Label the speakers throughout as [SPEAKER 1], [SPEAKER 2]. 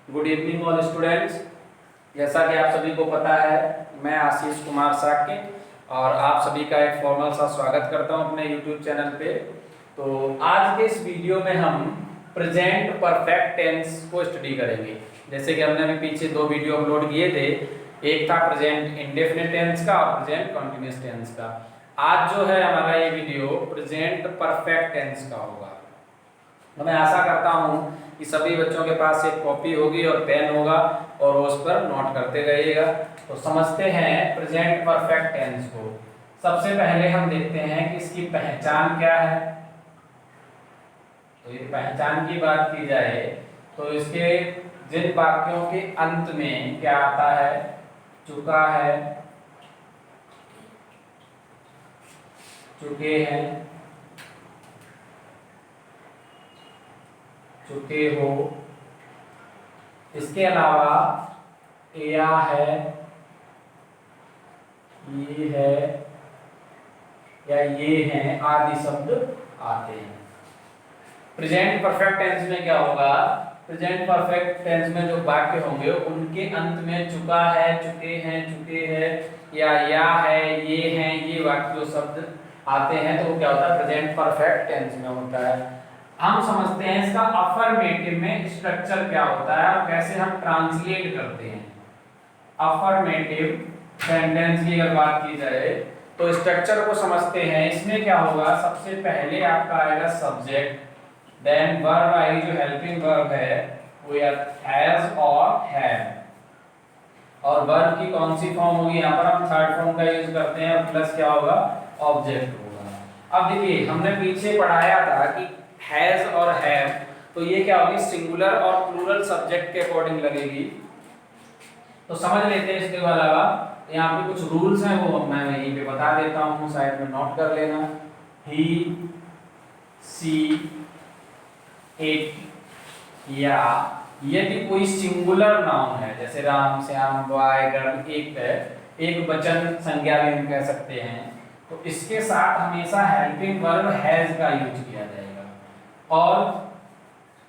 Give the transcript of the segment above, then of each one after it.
[SPEAKER 1] Good evening all students. जैसा कि आप सभी को पता है, मैं आशीष कुमार साकेत और आप सभी का एक फॉर्मल सा स्वागत करता हूं अपने यूट्यूब चैनल पे। तो आज के इस वीडियो में हम प्रेजेंट परफेक्ट टेंस को स्टडी करेंगे। जैसे कि हमने अभी पीछे दो वीडियो अपलोड किए थे, एक था प्रेजेंट इंडेफिनिट टेंस का और प्रेजेंट कंटिन्यूअस टेंस का। आज जो है हमारा ये वीडियो प्रेजेंट परफेक्ट टेंस का होगा। तो मैं आशा करता हूं कि सभी बच्चों के पास एक कॉपी होगी और पेन होगा और उस पर नोट करते रहिएगा। तो समझते हैं प्रेजेंट परफेक्ट टेंस को। सबसे पहले हम देखते हैं कि इसकी पहचान क्या है। तो ये पहचान की बात की जाए तो इसके जिन वाक्यों के अंत में क्या आता है, चुका है, चुके हैं, चुके हो, इसके अलावा या है, ये है या ये हैं आदि शब्द आते हैं। प्रेजेंट परफेक्ट टेंस में क्या होगा, प्रेजेंट परफेक्ट टेंस में जो वाक्य होंगे उनके अंत में चुका है, चुके हैं या है, ये हैं, ये वाक्य जो शब्द आते हैं तो वो क्या होता है, प्रेजेंट परफेक्ट टेंस में होता है। हम समझते हैं इसका अफर्मेटिव में स्ट्रक्चर क्या होता है और कैसे हम ट्रांसलेट करते हैं। अफर्मेटिव सेंटेंस की अगर बात की जाए तो स्ट्रक्चर को समझते हैं। इसमें क्या होगा, सबसे पहले आपका आएगा सब्जेक्ट, देन वर्ब आएगी जो हेल्पिंग वर्ब है वो या हैज और हैव, और वर्ब की कौन सी फॉर्म होगी, यहाँ पर हम थर्ड फॉर्म का यूज करते हैं, प्लस क्या होगा, ऑब्जेक्ट होगा। अब देखिए हमने पीछे पढ़ाया था कि हैज और हैव, तो ये क्या होगी, सिंगुलर और प्लूरल सब्जेक्ट के अकॉर्डिंग लगेगी। तो समझ लेते हैं। इसके अलावा यहाँ पे कुछ रूल्स हैं वो मैं यहीं पे बता देता हूँ, साइड में नोट कर लेना। ही, सी, इट या यदि कोई सिंगुलर नाउन है, जैसे राम, श्याम, बॉय, गर्ल, एक वचन संज्ञा भी हम कह सकते हैं, तो इसके साथ हमेशा हेल्पिंग वर्ब हैज का यूज किया जाएगा। और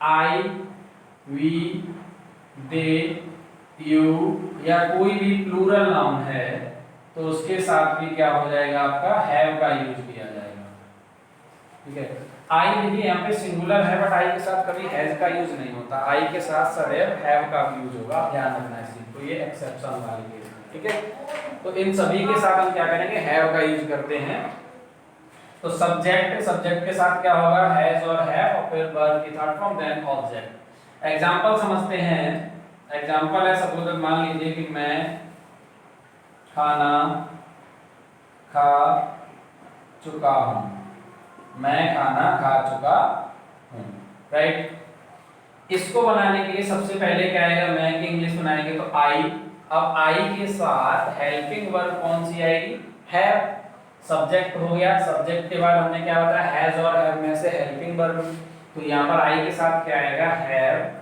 [SPEAKER 1] आई, वी, दे, यू या कोई भी प्लूरल नाउन है तो उसके साथ भी क्या हो जाएगा, आपका हैव का यूज किया जाएगा। ठीक है। आई देखिए यहाँ पे सिंगुलर है बट आई के साथ कभी हैज का यूज नहीं होता, आई के साथ सदैव हैव का यूज होगा, ध्यान रखना इस चीज को, ये एक्सेप्शन वाली केस है। ठीक है। तो इन सभी के साथ हम क्या करेंगे, हैव का यूज करते हैं। तो सब्जेक्ट के साथ क्या होगा, हैज और हैव, और फिर वर्ब की third form, then object. Example समझते हैं। एग्जांपल है, सपोज मान लीजिए कि मैं खाना खा चुका हूं, मैं खाना खा चुका हूं, राइट। इसको बनाने के लिए सबसे पहले क्या आएगा, मैं की इंग्लिश बनाएंगे तो आई। अब आई के साथ हेल्पिंग वर्ब कौन सी आएगी, हैव। सब्जेक्ट हो गया, सब्जेक्ट के बाद हमने क्या बताया, हैज और हैव में से हेल्पिंग वर्ब, तो यहाँ पर आई के साथ क्या आएगा, हैव।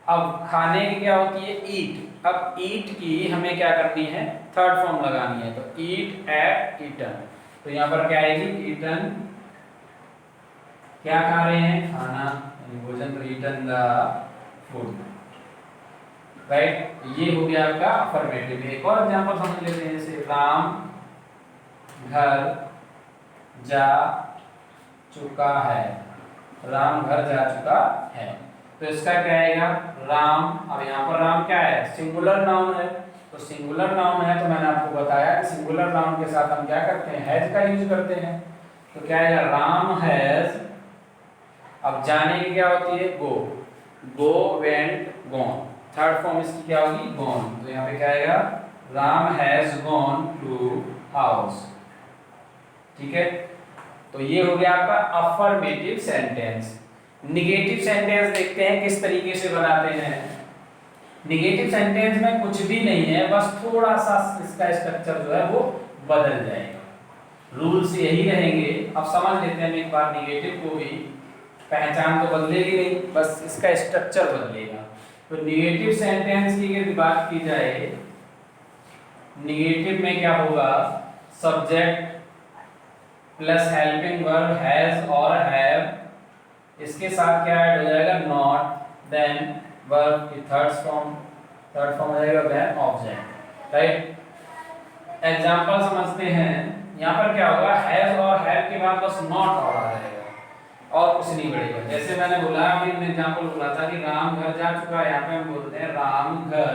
[SPEAKER 1] अब खाने की क्या होती है, ईट। अब ईट की हमें क्या करनी है, थर्ड फॉर्म लगानी है, तो ईट, एट, ईटन। तो यहाँ पर क्या आएगी, ईटन, क्या खा रहे हैं, खाना, भोजन, ईटन द फूड, राइट। ये हो गया आपका अफर्मेटिव। एक और एग्जांपल समझ लेते हैं, जैसे राम घर जा चुका है, राम घर जा चुका है, तो इसका क्या आएगा, राम। अब यहाँ पर राम क्या है, सिंगुलर नाउन है, तो सिंगुलर नाउन है तो मैंने आपको बताया कि सिंगुलर नाउन के साथ हम क्या करते हैं, हैज का यूज करते हैं। तो क्या आएगा, राम हैज। अब जाने की क्या होती है, go, go, went, gone, third form इसकी क्या होगी, गॉन। तो यहाँ पे क्या आएगा, Ram has gone to house. ठीक है। तो ये हो गया आपका अफर्मेटिव सेंटेंस। निगेटिव सेंटेंस देखते हैं किस तरीके से बनाते हैं। निगेटिव सेंटेंस में कुछ भी नहीं है, बस थोड़ा सा इसका स्ट्रक्चर जो है वो बदल जाएगा, रूल्स यही रहेंगे। अब समझ लेते हैं एक बार निगेटिव को भी, पहचान तो बदलेगी नहीं, बस इसका स्ट्रक्चर बदलेगा। तो निगेटिव सेंटेंस की यदि बात की जाए, निगेटिव में क्या होगा, subject plus helping verb has और हैव, इसके साथ क्या ऐड हो जाएगा, नॉट, देन वर्ब की थर्ड फॉर्म हो जाएगा व्हेन ऑब्जेक्ट, राइट। एग्जांपल समझते हैं। यहाँ पर क्या होगा, हैज और हैव के बाद बस नॉट और आ जाएगा और कुछ नहीं बढ़ेगा। जैसे मैंने बोला अभी एग्जांपल बोला था कि राम घर जा चुका है, यहाँ पे हम बोलते हैं राम घर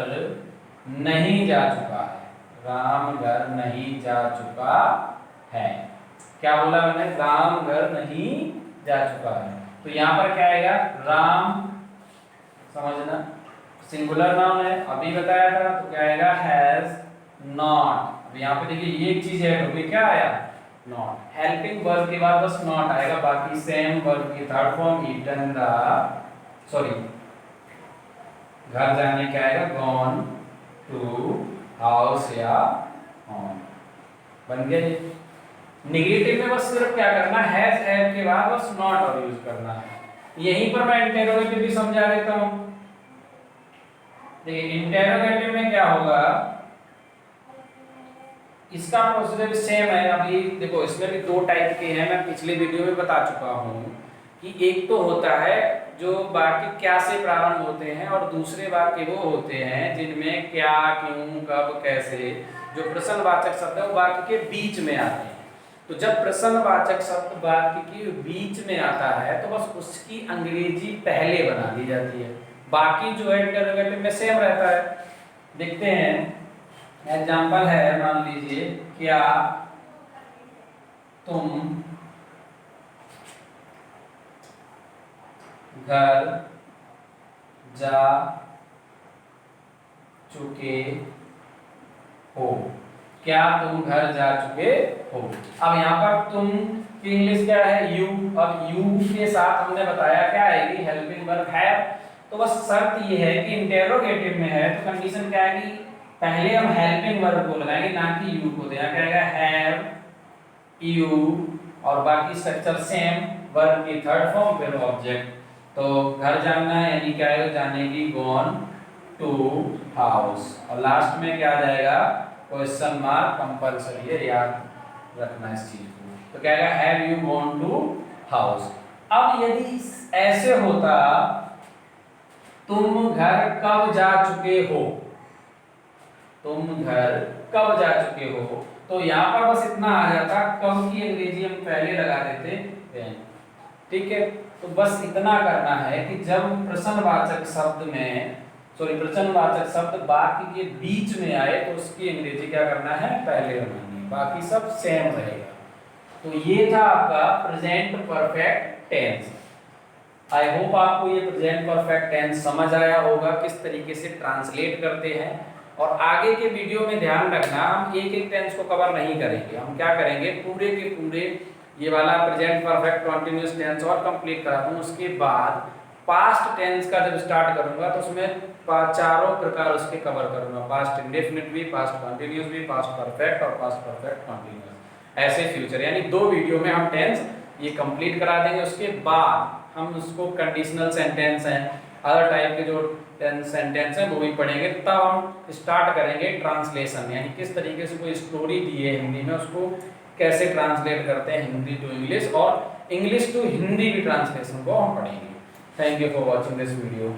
[SPEAKER 1] नहीं जा चुका है, राम घर नहीं जा चुका है। क्या बोला मैंने, राम घर नहीं जा चुका है। तो यहाँ पर क्या आएगा, राम, समझना सिंगुलर नाउन है अभी बताया था, तो क्या आएगा हैज नॉट। अब यहाँ पे देखिए ये एक चीज है, तो क्या आया नॉट। हेल्पिंग वर्ब के बाद बस नॉट आएगा, बाकी सेम वर्ब की third form eaten the, sorry घर जाने क्या आएगा गॉन टू हाउस या होम, बन गया। नेगेटिव में बस सिर्फ क्या करना, हैज हैव के बाद बस नॉट और यूज करना है। यहीं पर मैं इंटेरोगेटिव भी समझा देता हूं। देखिए इंटेरोगेटिव में क्या होगा, इसका प्रोसीजर सेम है। अभी देखो इसमें भी दो टाइप के हैं, मैं पिछले वीडियो में बता चुका हूं कि एक तो होता है जो वाक्य क्या से प्रारंभ होते हैं और दूसरे वाक्य वो होते हैं जिनमें क्या, क्यों, कब, कैसे, जो प्रश्नवाचक शब्द है वो वाक्य के बीच में आते हैं। तो जब प्रश्नवाचक शब्द वाक्य के बीच में आता है तो बस उसकी अंग्रेजी पहले बना दी जाती है, बाकी जो है इंटरोगेटिव में सेम रहता है। देखते हैं एग्जांपल है, मान लीजिए क्या तुम घर जा चुके हो, क्या तुम घर जा चुके हो। अब यहाँ पर तुम की इंग्लिश क्या है, यू। अब यू के साथ हमने बताया क्या आएगी, हेल्पिंग वर्ब हैव। तो बस शर्त ये है कि इंटेरोगेटिव में है तो कंडीशन क्या है कि पहले हम हेल्पिंग वर्ब को लगाएंगे ना कि यू को। देना क्या आएगा हैव, यू और बाकी स्ट्रक्चर सेम, वर्ब की थर्ड फॉर्म फिर ऑब्जेक्ट। तो घर जाना है यानी क्या है, जाने की गॉन टू हाउस, और लास्ट में क्या आ जाएगा क्वेश्चन मार्क, कंपलसरी है याद रखना इस चीज को। तो क्या आएगा have you gone to house. अब यदि ऐसे होता तुम घर कब जा चुके हो, तुम घर कब जा चुके हो, तो यहाँ पर बस इतना आ जाता, कब की अंग्रेजी हम पहले लगा देते when। ठीक है, तो बस इतना करना है कि जब प्रश्नवाचक शब्द में, सॉरी प्रश्नवाचक शब्द वाक्य के बीच में आए तो उसकी अंग्रेजी क्या करना है, पहले बनानी है, बाकी सब सेम रहेगा। तो ये था आपका present perfect tense. I hope आपको ये प्रेजेंट परफेक्ट टेंस समझ आया होगा, किस तरीके से ट्रांसलेट करते हैं। और आगे के वीडियो में ध्यान रखना, हम एक एक टेंस को कवर नहीं करेंगे, हम क्या करेंगे पूरे के पूरे ये वाला प्रेजेंट परफेक्ट कंटीन्यूअस टेंस और कंप्लीट करा दूं। उसके बाद पास्ट टेंस का जब स्टार्ट करूंगा तो उसमें चारों प्रकार उसके कवर करूंगा, पास्ट इंडेफिनिट भी, पास्ट कंटीन्यूअस भी, पास्ट परफेक्ट और पास्ट परफेक्ट कंटीन्यूअस, ऐसे फ्यूचर। यानी 2 वीडियो में हम टेंस ये कंप्लीट करा देंगे। उसके बाद हम उसको कंडीशनल सेंटेंस हैं, अदर टाइप के जो सेंटेंस हैं वो भी पढ़ेंगे। तब हम स्टार्ट करेंगे ट्रांसलेशन, यानी किस तरीके से कोई स्टोरी दी है हिंदी में उसको कैसे ट्रांसलेट करते हैं हिंदी टू इंग्लिश, और इंग्लिश टू हिंदी भी ट्रांसलेशन को हम पढ़ेंगे। Thank you for watching this video.